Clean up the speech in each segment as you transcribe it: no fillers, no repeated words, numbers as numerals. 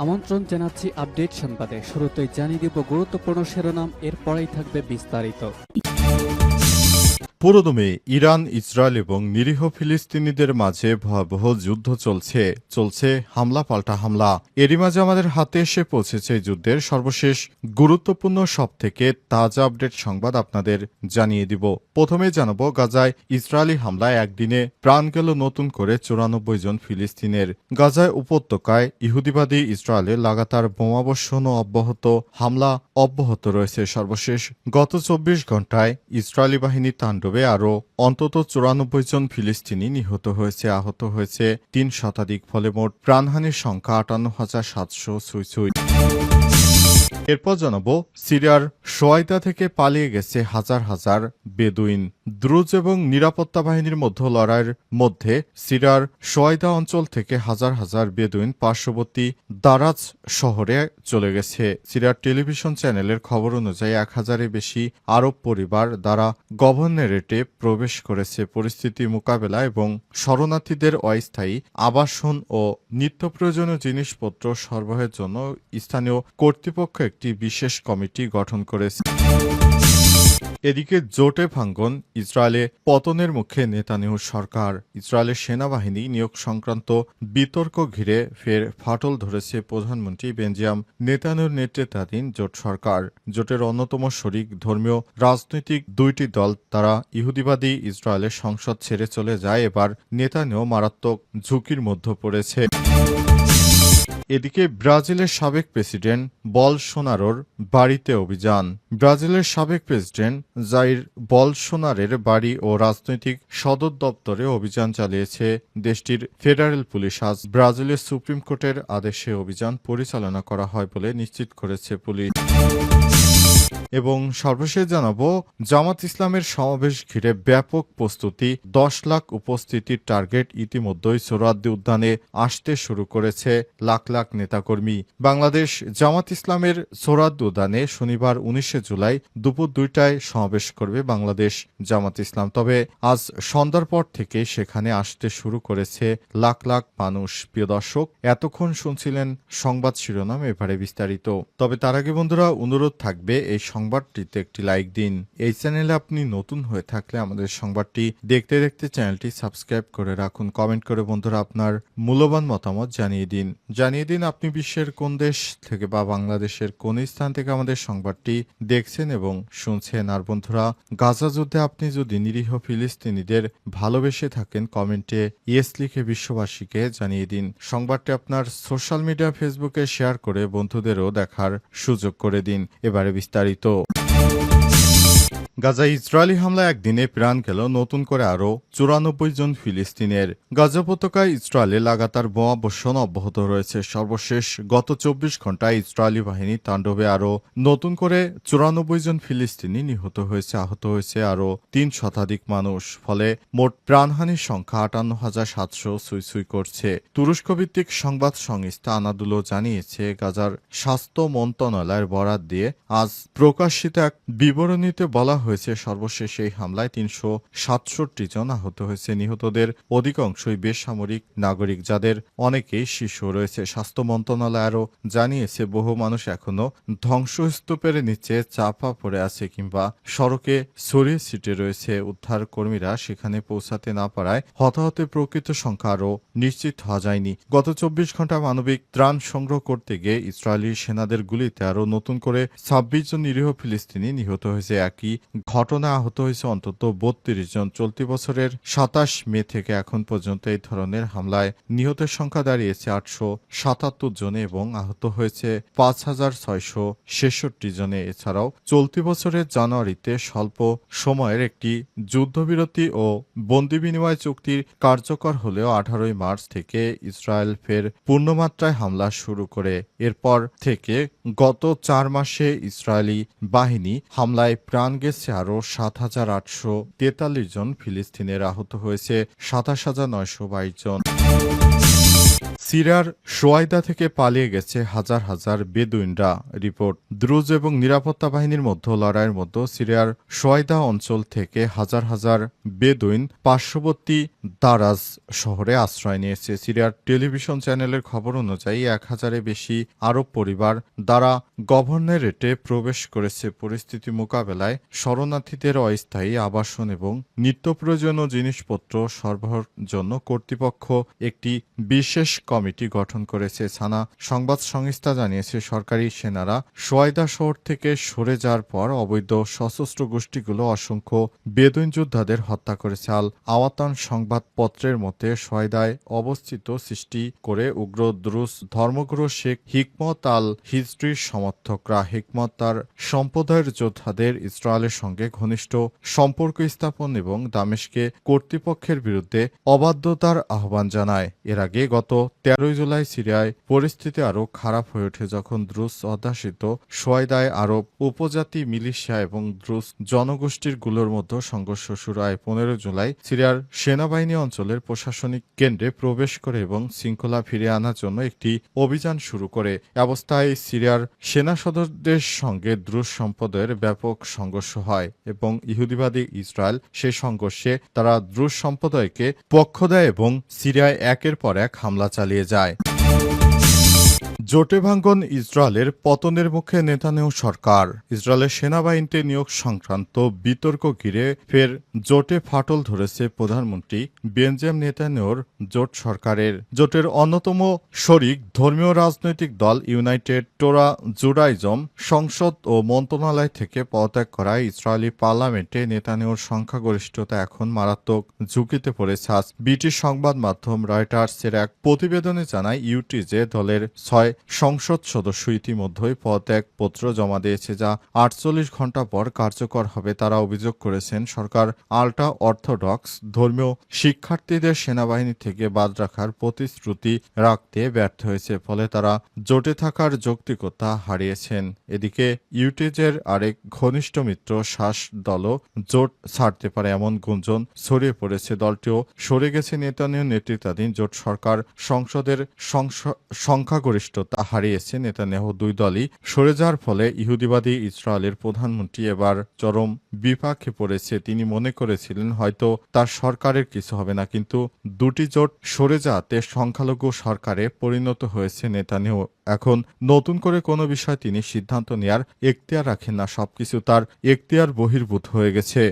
আমন্ত্রণ জানাচ্ছি আপডেট সংবাদে। শুরুতেই জানিয়ে দিব গুরুত্বপূর্ণ শিরোনাম, এরপরেই থাকবে বিস্তারিত। পুরোদমে ইরান, ইসরায়েল এবং নিরীহ ফিলিস্তিনিদের মাঝে ভয়াবহ যুদ্ধ চলছে হামলা পাল্টা হামলা। এরই মাঝে আমাদের হাতে এসে পৌঁছেছে যুদ্ধের সর্বশেষ গুরুত্বপূর্ণ সবথেকে তাজা আপডেট সংবাদ আপনাদের জানিয়ে দিব। প্রথমে জানাবো, গাজায় ইসরায়েলি হামলায় একদিনে প্রাণ গেল নতুন করে 94 জন ফিলিস্তিনের। গাজায় উপত্যকায় ইহুদিবাদী ইসরায়েলে লাগাতার বোমাবর্ষণ ও হামলা অব্যাহত রয়েছে। সর্বশেষ গত 24 ঘন্টায় ইসরায়েলি বাহিনী তাণ্ডবে আরও অন্তত 94 জন ফিলিস্তিনি নিহত হয়েছে, আহত হয়েছে 3 শতাধিক। ফলে মোট প্রাণহানির সংখ্যা 58,700 ছুঁই। এরপর জানাবো, সিরিয়ার সোয়াইদা থেকে পালিয়ে গেছে হাজার হাজার বেদুইন। দ্রুজ এবং নিরাপত্তা বাহিনীর মধ্যে লড়াইয়ের মধ্যে সিরিয়ার সোয়াইদা অঞ্চল থেকে হাজার হাজার বেদুইন পার্শ্ববর্তী দারাজ শহরে চলে গেছে। সিরিয়ার টেলিভিশন চ্যানেলের খবর অনুযায়ী 1000-এর বেশি আরব পরিবার দ্বারা গভর্নরেটে প্রবেশ করেছে। পরিস্থিতি মোকাবেলা এবং শরণার্থীদের অস্থায়ী আবাসন ও নিত্য প্রয়োজনীয় জিনিসপত্র সরবরাহের জন্য স্থানীয় কর্তৃপক্ষ একটি বিশেষ কমিটি গঠন করেছে। এদিকে জোটে ভাঙ্গন ইসরায়েলে পতনের মুখে নেতানিয়াহু সরকার। ইসরায়েলের সেনাবাহিনী নিয়োগ সংক্রান্ত বিতর্ক ঘিরে ফের ফাটল ধরেছে প্রধানমন্ত্রী বেঞ্জামিন নেতানিয়াহুর নেতৃত্বাধীন জোট সরকার। জোটের অন্যতম শরিক ধর্মীয় রাজনৈতিক দুইটি দল তারা ইহুদিবাদী ইসরায়েলের সংসদ ছেড়ে চলে যায়। এবার নেতানিয়াহু মারাত্মক ঝুঁকির মধ্যে পড়েছে। এদিকে ব্রাজিলের সাবেক প্রেসিডেন্ট বলসোনারোর বাড়িতে অভিযান। ব্রাজিলের সাবেক প্রেসিডেন্ট জাইর বলসোনারের বাড়ি ও রাজনৈতিক সদর দপ্তরে অভিযান চালিয়েছে দেশটির ফেডারেল পুলিশ। আজ ব্রাজিলের সুপ্রিম কোর্টের আদেশে অভিযান পরিচালনা করা হয় বলে নিশ্চিত করেছে পুলিশ। এবং সর্বশেষ জানাবো, জামাত ইসলামের সমাবেশ ঘিরে ব্যাপক প্রস্তুতি। 10 লাখ উপস্থিতির টার্গেট। ইতিমধ্যেই সোহরাওয়ার্দী উদ্যানে আসতে শুরু করেছে লাখ লাখ নেতাকর্মী। বাংলাদেশ জামাত ইসলামের সোহরাওয়ার্দী উদ্যানে শনিবার 19 জুলাই দুপুর 2টায় সমাবেশ করবে বাংলাদেশ জামাত ইসলাম। তবে আজ সন্ধ্যার পর থেকে সেখানে আসতে শুরু করেছে লাখ লাখ মানুষ। প্রিয় দর্শক, এতক্ষণ শুনছিলেন সংবাদ শিরোনাম, এবারে বিস্তারিত। তবে তার আগে বন্ধুরা, অনুরোধ থাকবে এই সংবাদটিতে একটি লাইক দিন। এই চ্যানেলে আপনি নতুন হয়ে থাকলে আমাদের সংবাদটি দেখতে দেখতে চ্যানেলটি সাবস্ক্রাইব করে রাখুন। কমেন্ট করে বন্ধুরা আপনার মূল্যবান মতামত জানিয়ে দিন আপনি বিশ্বের কোন দেশ থেকে বা বাংলাদেশের কোন স্থান থেকে আমাদের সংবাদটি দেখছেন এবং শুনছেন। আর বন্ধুরা, গাজা যুদ্ধে আপনি যদি নিরীহ ফিলিস্তিনিদের ভালোবেসে থাকেন, কমেন্টে ইয়েস লিখে বিশ্ববাসীকে জানিয়ে দিন। সংবাদটি আপনার সোশ্যাল মিডিয়া ফেসবুকে শেয়ার করে বন্ধুদেরও দেখার সুযোগ করে দিন। এবারে বিস্তারিত। গাজায় ইসরায়েলি হামলায় একদিনে প্রাণ গেল নতুন করে আরও 94 জন ফিলিস্তিনের। গাজা উপত্যকায় ইসরায়েলে লাগাতার বোমাবর্ষণ অব্যাহত রয়েছে। সর্বশেষ গত 24 ঘন্টায় ইসরায়েলি বাহিনী তাণ্ডবে আরও নতুন করে 94 জন ফিলিস্তিনি নিহত হয়েছে, আহত হয়েছে আরও 3 শতাধিক মানুষ। ফলে মোট প্রাণহানির সংখ্যা 58,700 ছুঁই করছে। তুরস্ক ভিত্তিক সংবাদ সংস্থা আনাদুলো জানিয়েছে, গাজার স্বাস্থ্য মন্ত্রণালয়ের বরাত দিয়ে আজ প্রকাশিত এক বিবরণীতে বলা হয়েছে, সর্বশেষ এই হামলায় 367 জন আহত হয়েছে। নিহতদের অধিকাংশই বেসামরিক নাগরিক, যাদের অনেকেই শিশু রয়েছে। স্বাস্থ্য মন্ত্রণালয় আরও জানিয়েছে, বহু মানুষ এখনও ধ্বংসস্তূপের নিচে চাপা পড়ে আছে কিংবা সড়কে ছড়িয়ে ছিটে রয়েছে। উদ্ধার কর্মীরা সেখানে পৌঁছাতে না পারায় হতাহতের প্রকৃত সংখ্যা আরও নিশ্চিত হওয়া যায়নি। গত 24 ঘন্টা মানবিক ত্রাণ সংগ্রহ করতে গিয়ে ইসরায়েলি সেনাদের গুলিতে আরও নতুন করে 26 জন নিরীহ ফিলিস্তিনি নিহত হয়েছে। একই ঘটনায় আহত হয়েছে অন্তত 32 জন। চলতি বছরের 27 মে থেকে এখন পর্যন্ত এই ধরনের হামলায় নিহতের সংখ্যা দাঁড়িয়েছে 877 জনে এবং আহত হয়েছে 5666 জনে। এছাড়াও চলতি বছরের জানুয়ারিতে স্বল্প সময়ের একটি যুদ্ধবিরতি ও বন্দি বিনিময় চুক্তির কার্যকর হলেও 18 মার্চ থেকে ইসরায়েল ফের পূর্ণমাত্রায় হামলা শুরু করে। এরপর থেকে গত 4 মাসে ইসরায়েলি বাহিনী হামলায় প্রাণ গেছে আরও 7,843 জন। ফিলিস্তিনের আহত হয়েছে 27,922 জন। সিরিয়ার সোয়াইদা থেকে পালিয়ে গেছে হাজার হাজার বেদুইনরা। রিপোর্ট, দ্রুজ এবং নিরাপত্তা বাহিনীর মধ্যে লড়াইয়ের মধ্যে সিরিয়ার সোয়াইদা অঞ্চল থেকে হাজার হাজার বেদুইন পার্শ্ববর্তী দারাজ শহরে আশ্রয় নিয়েছে। সিরিয়ার টেলিভিশন চ্যানেলের খবর অনুযায়ী 1000-এর বেশি আরব পরিবার দ্বারা গভর্নরেটে প্রবেশ করেছে। পরিস্থিতি মোকাবেলায় শরণার্থীদের অস্থায়ী আবাসন এবং নিত্য প্রয়োজনীয় জিনিসপত্র সরবরাহের জন্য কর্তৃপক্ষ একটি বিশেষ কমিটি গঠন করেছে। সানা সংবাদ সংস্থা জানিয়েছে, সরকারি সেনারা সোয়াইদা শহর থেকে সরে যাওয়ার পর অবৈধ সশস্ত্র গোষ্ঠীগুলো অসংখ্য বেদুইন যোদ্ধাদের হত্যা করেছে। আল আওয়াতান সংবাদপত্রের মতে, সোয়াইদায় অবস্থিত সৃষ্টি করে উগ্র দ্রুজ ধর্মগুরু শেখ হিকমত আল হিজরির সমর্থকরা হিকমত তার সম্প্রদায়ের যোদ্ধাদের ইসরায়েলের সঙ্গে ঘনিষ্ঠ সম্পর্ক স্থাপন এবং দামেস্কে কর্তৃপক্ষের বিরুদ্ধে অবাধ্যতার আহ্বান জানায়। এর আগে গত 13 জুলাই সিরিয়ায় পরিস্থিতি আরও খারাপ হয়ে ওঠে যখন দ্রুজ অধ্যাসিত সোয়াইদায় আরব উপজাতি মিলিশিয়া এবং দ্রুজ জনগোষ্ঠীগুলোর মধ্যে সংঘর্ষ শুরু হয়। 15 জুলাই সিরিয়ার সেনাবাহিনী অঞ্চলের প্রশাসনিক কেন্দ্রে প্রবেশ করে এবং শৃঙ্খলা ফিরিয়ে আনার জন্য একটি অভিযান শুরু করে। অবস্থায় সিরিয়ার সেনা সদস্যদের সঙ্গে দ্রুজ সম্প্রদায়ের ব্যাপক সংঘর্ষ হয় এবং ইহুদিবাদী ইসরায়েল সেই সংঘর্ষে তারা দ্রুজ সম্প্রদায়কে পক্ষ দেয় এবং সিরিয়ায় একের পর এক হামলা চালিয়ে যায়। জোটে ভাঙ্গন ইসরায়েলের পতনের মুখে নেতানিয়াহু সরকার। ইসরায়েলের সেনাবাহিনীতে নিয়োগ সংক্রান্ত বিতর্ক ঘিরে ফের জোটে ফাটল ধরেছে প্রধানমন্ত্রী বেঞ্জামিন নেতানিয়াহুর জোট সরকারের। জোটের অন্যতম শরিক ধর্মীয় রাজনৈতিক দল ইউনাইটেড টোরা জুডাইজম সংসদ ও মন্ত্রণালয় থেকে পদত্যাগ করায় ইসরায়েলি পার্লামেন্টে নেতানিয়াহুর সংখ্যাগরিষ্ঠতা এখন মারাত্মক ঝুঁকিতে পড়েছে। আজ ব্রিটিশ সংবাদ মাধ্যম রয়টার্সের এক প্রতিবেদনে জানায় ইউটিজে দলের 6 সংসদ সদস্য ইতিমধ্যেই পদত্যাগপত্র জমা দিয়েছে, যা 48 ঘণ্টা পর কার্যকর হবে। তারা অভিযোগ করেছেন, সরকার আল্ট্রা অর্থোডক্স ধর্মীয় শিক্ষার্থীদের সেনাবাহিনী থেকে বাদ রাখার প্রতিশ্রুতি রাখতে ব্যর্থ হয়েছে, ফলে তারা জোটে থাকার যৌক্তিকতা হারিয়েছেন। এদিকে ইউটিজের আরেক ঘনিষ্ঠ মিত্র শাস দলও জোট ছাড়তে পারে এমন গুঞ্জন ছড়িয়ে পড়েছে। দলটিও সরে গেছে। নেতানিয়াহু নেতৃত্বাধীন জোট সরকার সংসদের সংখ্যাগরিষ্ঠতা হারিয়েছে। নেতানিয়াহু দুই দলই সরে যাওয়ার ফলে ইহুদিবাদী ইসরায়েলের প্রধানমন্ত্রী এবার চরম বিপাকে পড়েছে। তিনি মনে করেছিলেন হয়তো তার সরকারের কিছু হবে না, কিন্তু দুটি জোট সরে যাওয়াতে সংখ্যালঘু সরকারে পরিণত হয়েছে নেতানিয়াহু। এখন নতুন করে কোনো বিষয় তিনি সিদ্ধান্ত নেয়ার এখতিয়ার রাখেন না, সবকিছু তার এখতিয়ার বহির্ভূত হয়ে গেছে।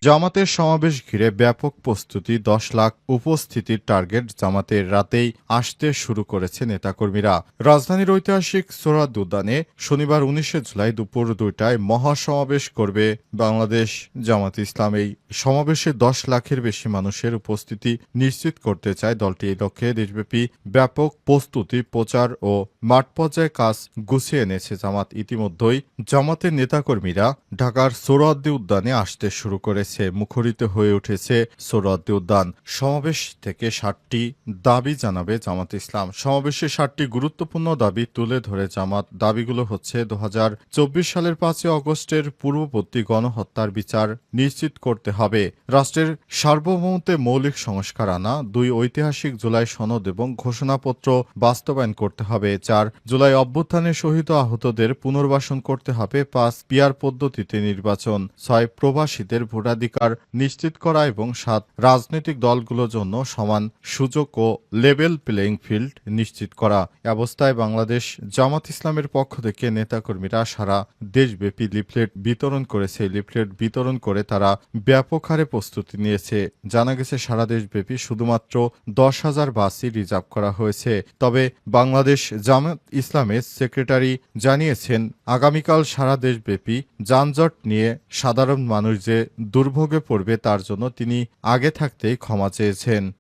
জামাতের সমাবেশ ঘিরে ব্যাপক প্রস্তুতি, 10 লাখ উপস্থিতির টার্গেট। জামাতের রাতেই আসতে শুরু করেছে নেতাকর্মীরা। রাজধানীর ঐতিহাসিক সোহরাওয়ার্দী উদ্যানে শনিবার 19 জুলাই দুপুর 2টায় মহাসমাবেশ করবে বাংলাদেশ জামাত ইসলাম। এই সমাবেশে 10 লাখের বেশি মানুষের উপস্থিতি নিশ্চিত করতে চায় দলটি। এই লক্ষ্যে দেশব্যাপী ব্যাপক প্রস্তুতি, প্রচার ও মাঠ পর্যায়ে কাজ গুছিয়ে এনেছে জামাত। ইতিমধ্যেই জামাতের নেতাকর্মীরা ঢাকার সোহরাওয়ার্দী উদ্যানে আসতে শুরু করেছে। মুখরিত হয়ে উঠেছে সোহরাওয়ার্দী উদ্যান। সমাবেশ থেকে 7টি দাবি জানাবে জামাত ইসলাম। সমাবেশে 7টি গুরুত্বপূর্ণ দাবি তুলে ধরে জামাত। দাবিগুলো হচ্ছে, 2024 সালের 5 আগস্টের পূর্ববর্তী গণহত্যার বিচার নিশ্চিত করতে হবে, রাষ্ট্রের সার্বভৌমত্বে মৌলিক সংস্কার আনা, 2 ঐতিহাসিক জুলাই সনদ এবং ঘোষণাপত্র বাস্তবায়ন করতে হবে, 4 জুলাই অভ্যুত্থানে শহীদ ও আহতদের পুনর্বাসন করতে হবে, 5 পিআর পদ্ধতিতে নির্বাচন, 6 প্রবাসীদের ভোটাধিকার নিশ্চিত করা এবং 7 রাজনৈতিক দলগুলোর জন্য সমান সুযোগ ও লেভেল প্লেইং ফিল্ড নিশ্চিত করা। অবস্থায় বাংলাদেশ জামাত ইসলামের পক্ষ থেকে নেতাকর্মীরা সারা দেশব্যাপী লিফলেট বিতরণ করেছে। লিফলেট বিতরণ করে তারা ব্যাপক হারে প্রস্তুতি নিয়েছে। জানা গেছে, সারা দেশব্যাপী শুধুমাত্র 10,000 বাসই রিজার্ভ করা হয়েছে। তবে বাংলাদেশ জামাত ইসলামের সেক্রেটারি জানিয়েছেন, আগামীকাল সারা দেশব্যাপী যানজট নিয়ে সাধারণ মানুষ যে দুর্ভোগে পড়বে তার জন্য তিনি আগে থাকতেই ক্ষমা চেয়েছেন।